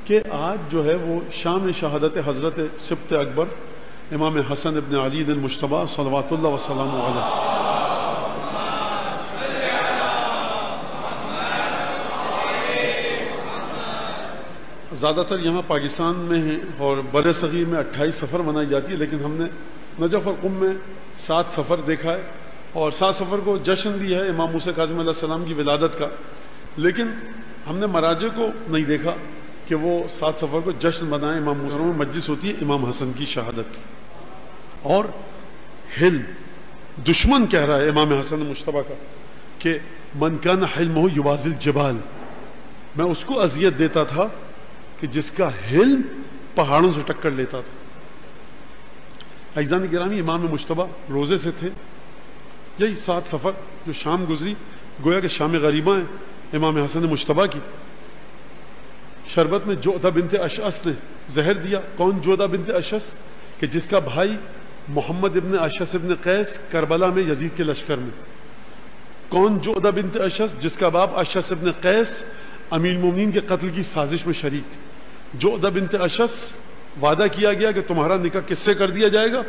کہ آج جو ہے وہ شام شہادت حضرت سبط اکبر امام حسن ابن علی المجتبیٰ صلوات اللہ وسلم علیہ. زیادہ تر یہاں پاکستان میں ہیں اور بر صغیر میں 28 سفر منائی جاتی ہے، لیکن ہم نے نجف اور قم میں 7 سفر دیکھا ہے، اور 7 سفر کو جشن بھی ہے امام موسیٰ کاظم علیہ السلام کی ولادت کا، لیکن ہم نے مراجع کو نہیں دیکھا کہ وہ 7 سفر کو جشن منائیں. امام موسیٰ میں مجلس ہوتی ہے امام حسن کی شہادت کی. اور حلم دشمن کہہ رہا ہے امام حسن مجتبیٰ کا کہ من کان حلمہ یوازی الجبال، میں اس کو اذیت دیتا تھا کہ جس کا حلم پہاڑوں سے ٹکر لیتا تھا. عزیزان گرامی، امام مجتبیٰ روزے سے تھے. یہی 7 سفر جو شام گزری گویا کہ شام غریبہ ہیں امام حسن مجتبیٰ کی. شربت میں جعدہ بنت اشعث نے زہر دیا. کون جعدہ بنت اشعث؟ کہ جس کا بھائی محمد ابن اشعث ابن قیس کربلا میں یزید کے لشکر میں. کون جعدہ بنت اشعث؟ جس کا باپ اشعث ابن قیس امیر المومنین کے قتل کی سازش میں شریک. جعدہ بنت اشعث وعدہ کیا گیا کہ تمہارا نکاح کس سے کر دیا جائے گا.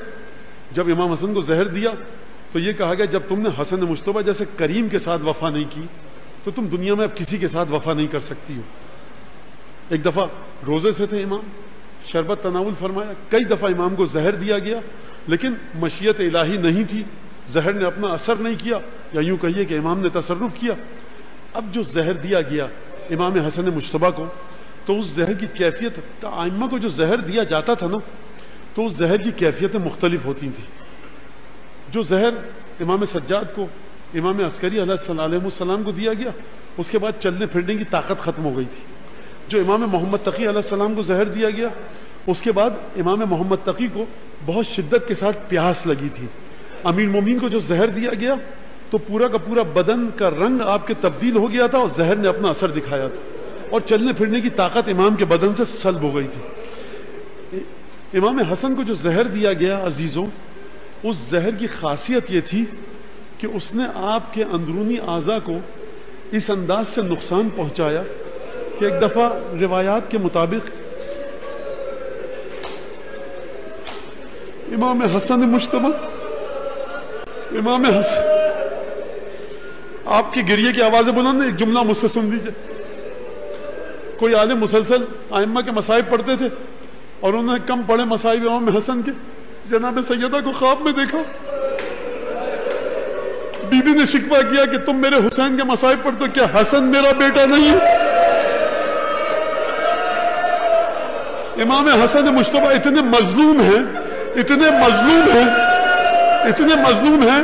جب امام حسن کو زہر دیا تو یہ کہا گیا جب تم نے حسن مجتبیٰ جیسے کریم کے ساتھ وفا نہیں کی تو تم دنیا میں اب کسی کے ساتھ وفا نہیں کر سکتی ہو. ایک دفعہ روزے سے تھے امام، شربت تناول فرمایا. کئی دفعہ امام کو زہر دیا گیا لیکن مشیت الہی نہیں تھی، زہر نے اپنا اثر نہیں کیا، یا یوں کہیے کہ امام نے تصرف کیا. اب جو زہر دیا گیا امام حسن مجتبیٰ کو تو اس زہر کی کیفیت، ائمہ کو جو زہر دیا جاتا تھا نا تو اس زہر کی کیفیتیں مختلف ہوتی تھیں. جو زہر امام سجاد کو امام عسکری علیہ السلام کو دیا گیا اس کے بعد چلنے پھرنے کی طاقت ختم ہو گئی تھی. جو امام محمد تقی علیہ السلام کو زہر دیا گیا اس کے بعد امام محمد تقی کو بہت شدت کے ساتھ پیاس لگی تھی. امیر المومنین کو جو زہر دیا گیا تو پورا کا پورا بدن کا رنگ آپ کے تبدیل ہو گیا تھا اور زہر نے اپنا اثر دکھایا تھا اور چلنے پھرنے کی طاقت امام کے بدن سے سلب ہو گئی تھی. امام حسن کو جو زہر دیا گیا عزیزوں، اس زہر کی خاصیت یہ تھی کہ اس نے آپ کے اندرونی اعضاء کو اس انداز سے نقصان پہنچایا کہ ایک دفعہ روایات کے مطابق امام حسن مجتبیٰ، امام حسن، آپ کی گریے کی آوازیں بلند ہیں، ایک جملہ مجھ سے سن لیجئے. کوئی عالم مسلسل ائمہ کے مصائب پڑھتے تھے اور انہوں نے کم پڑھے مصائب امام حسن کے. جناب سیدہ کو خواب میں دیکھا، بی بی نے شکوہ کیا کہ تم میرے حسین کے مصائب پڑھتے ہو، کیا حسن میرا بیٹا نہیں ہے؟ امام حسن مجتبیٰ اتنے مظلوم ہیں، اتنے مظلوم ہیں، اتنے مظلوم ہیں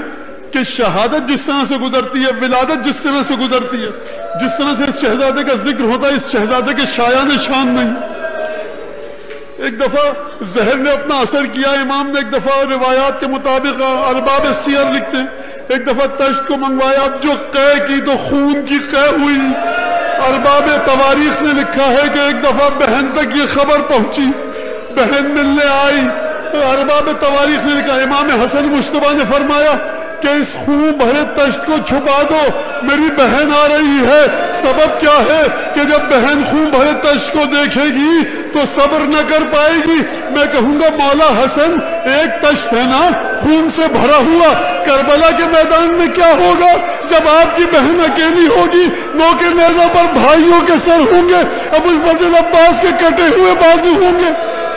کہ شہادت جس طرح سے گزرتی ہے، ولادت جس طرح سے گزرتی ہے، جس طرح سے اس شہزادے کا ذکر ہوتا ہے، اس شہزادے کے شایان شان نہیں. ایک دفعہ زہر نے اپنا اثر کیا امام نے. ایک دفعہ روایات کے مطابق ارباب سیر لکھتے ہیں ایک دفعہ تشت کو منگوایا جو قے کی تو خون کی قے ہوئی. ارباب تواریخ نے لکھا ہے کہ ایک دفعہ بہن تک یہ خبر پہنچی، بہن ملنے آئی. ارباب تواریخ نے لکھا امام حسن مجتبیٰ نے فرمایا کہ اس خون بھرے تشت کو چھپا دو، میری بہن آ رہی ہے. سبب کیا ہے کہ جب بہن خون بھرے تشت کو دیکھے گی تو صبر نہ کر پائے گی. میں کہوں گا مولا حسن ایک تشت ہے نا خون سے بھرا ہوا، کربلا کے میدان میں کیا ہوگا جب آپ کی بہن اکیلی ہوگی؟ نوکے نیزہ پر بھائیوں کے سر ہوں گے، ابو الفضل عباس کے کٹے ہوئے بازو ہوں گے.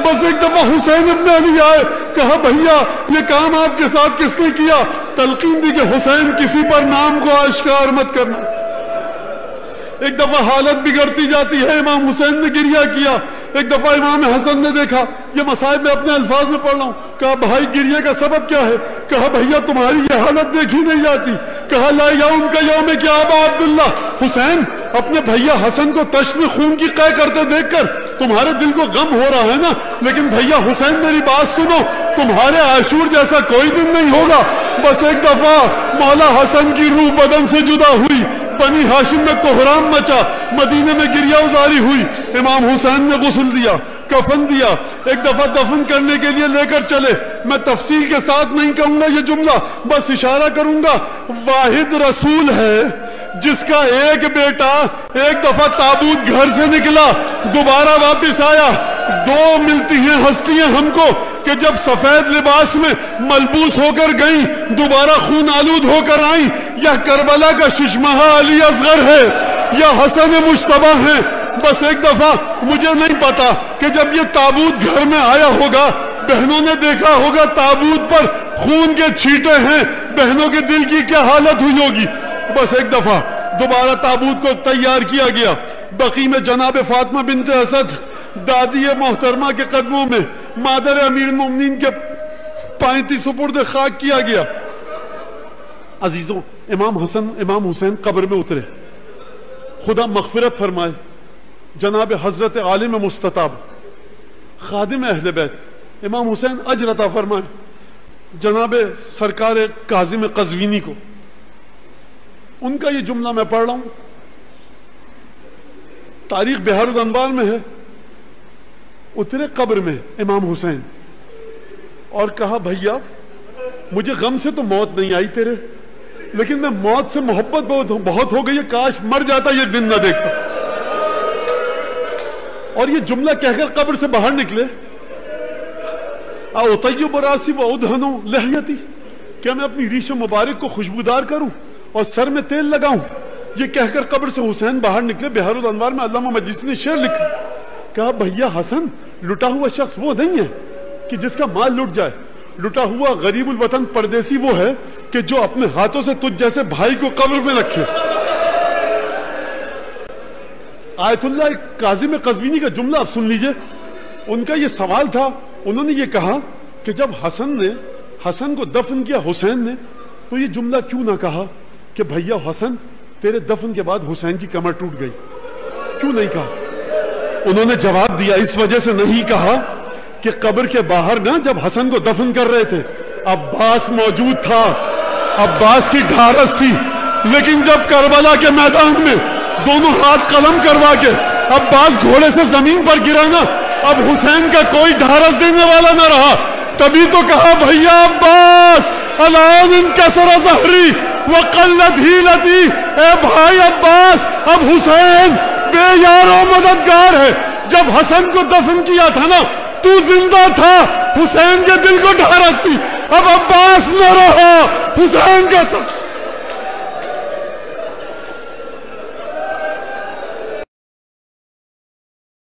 بس ایک دفعہ حسین ابن علی آئے، کہا بھیا یہ کام آپ کے ساتھ کس نے کیا؟ تلقین دی کہ حسین کسی پر نام کو آشکار مت کرنا. ایک دفعہ حالت بگڑتی جاتی ہے، امام حسین نے گریہ کیا. ایک دفعہ امام حسن نے دیکھا، یہ مصائب میں اپنے الفاظ میں پڑھ رہا ہوں، کہا بھائی گریہ کا سبب کیا ہے؟ کہا بھیا تمہاری یہ حالت دیکھی نہیں جاتی. کہا لا یوم کا یوم کیا ابا عبداللہ، حسین اپنے بھیا حسن کو تشت میں خون کی قے کرتے دیکھ کر تمہارے دل کو غم ہو رہا ہے نا، لیکن بھیا حسین میری بات سنو، تمہارے عاشور جیسا کوئی دن نہیں ہوگا. بس ایک دفعہ مولا حسن کی روح بدن سے جدا ہوئی، بنی ہاشم میں کوہرام مچا، مدینے میں گریہ ازاری ہوئی. امام حسین نے غسل دیا، کفن دیا، ایک دفعہ دفن کرنے کے لیے لے کر چلے. میں تفصیل کے ساتھ نہیں کہوں گا یہ جملہ، بس اشارہ کروں گا. واحد رسول ہے جس کا ایک بیٹا ایک دفعہ تابوت گھر سے نکلا دوبارہ واپس آیا. دو ملتی ہیں ہستیاں ہم کو کہ جب سفید لباس میں ملبوس ہو کر گئیں دوبارہ خون آلود ہو کر آئیں. یا کربلا کا ششمہا علی اصغر ہے یا حسن مجتبیٰ ہیں. بس ایک دفعہ مجھے نہیں پتا کہ جب یہ تابوت گھر میں آیا ہوگا بہنوں نے دیکھا ہوگا تابوت پر خون کے چھینٹے ہیں, بہنوں کے دل کی کیا حالت ہوئی ہوگی. بس ایک دفعہ دوبارہ تابوت کو تیار کیا گیا. بقی میں جناب فاطمہ بنت اسد دادی محترمہ کے قدموں میں مادر امیر المومنین کے پائیں سپرد خاک کیا گیا. عزیزوں, امام حسن امام حسین قبر میں اترے, خدا مغفرت فرمائے. جناب حضرت عالم مستطاب خادم اہل بیت امام حسین اجر عطا فرمائے. جناب سرکار کاظم قزوینی کو ان کا یہ جملہ میں پڑھ رہا ہوں, تاریخ بحار الانوار میں ہے. اترے قبر میں امام حسین اور کہا بھیا مجھے غم سے تو موت نہیں آئی تیرے, لیکن میں موت سے محبت بہت ہو گئی ہے, کاش مر جاتا یہ دن نہ دیکھتا. اور یہ جملہ کہہ کر قبر سے باہر نکلے. اطیب راسی وادہن لحیتی, کیا میں اپنی ریش مبارک کو خوشبودار کروں اور سر میں تیل لگاؤں. یہ کہہ کر قبر سے حسین باہر نکلے. بحار الانوار میں علامہ مجلسی نے شعر لکھا, کہا بھیا حسن لٹا ہوا شخص وہ نہیں ہے کہ جس کا مال لٹ جائے, لٹا ہوا غریب الوطن پردیسی وہ ہے کہ جو اپنے ہاتھوں سے تجھ جیسے بھائی کو قبر میں رکھے. آیت اللہ کاظم قزوینی کا جملہ آپ سن لیجئے. ان کا یہ سوال تھا, انہوں نے یہ کہا کہ جب حسن کو دفن کیا حسین نے تو یہ جملہ کیوں نہ کہا کہ بھیا حسن تیرے دفن کے بعد حسین کی کمر ٹوٹ گئی, کیوں نہیں کہا. انہوں نے جواب دیا اس وجہ سے نہیں کہا کہ قبر کے باہر نا جب حسن کو دفن کر رہے تھے عباس موجود تھا, عباس کی ڈھارس تھی, لیکن جب کربلا کے میدان میں دونوں ہاتھ قلم کروا کے عباس گھوڑے سے زمین پر گرا نا, اب حسین کا کوئی ڈھارس دینے والا نہ رہا. تبھی تو کہا بھیا عباس الان انکسر ظہری وقلت ہیلتی, اے بھائی عباس اب حسین بے یار و مددگار ہے. جب حسن کو دفن کیا تھا نا تو زندہ تھا, حسین کے دل کو ڈھارس تھی, اب عباس نہ رہا, حسین کا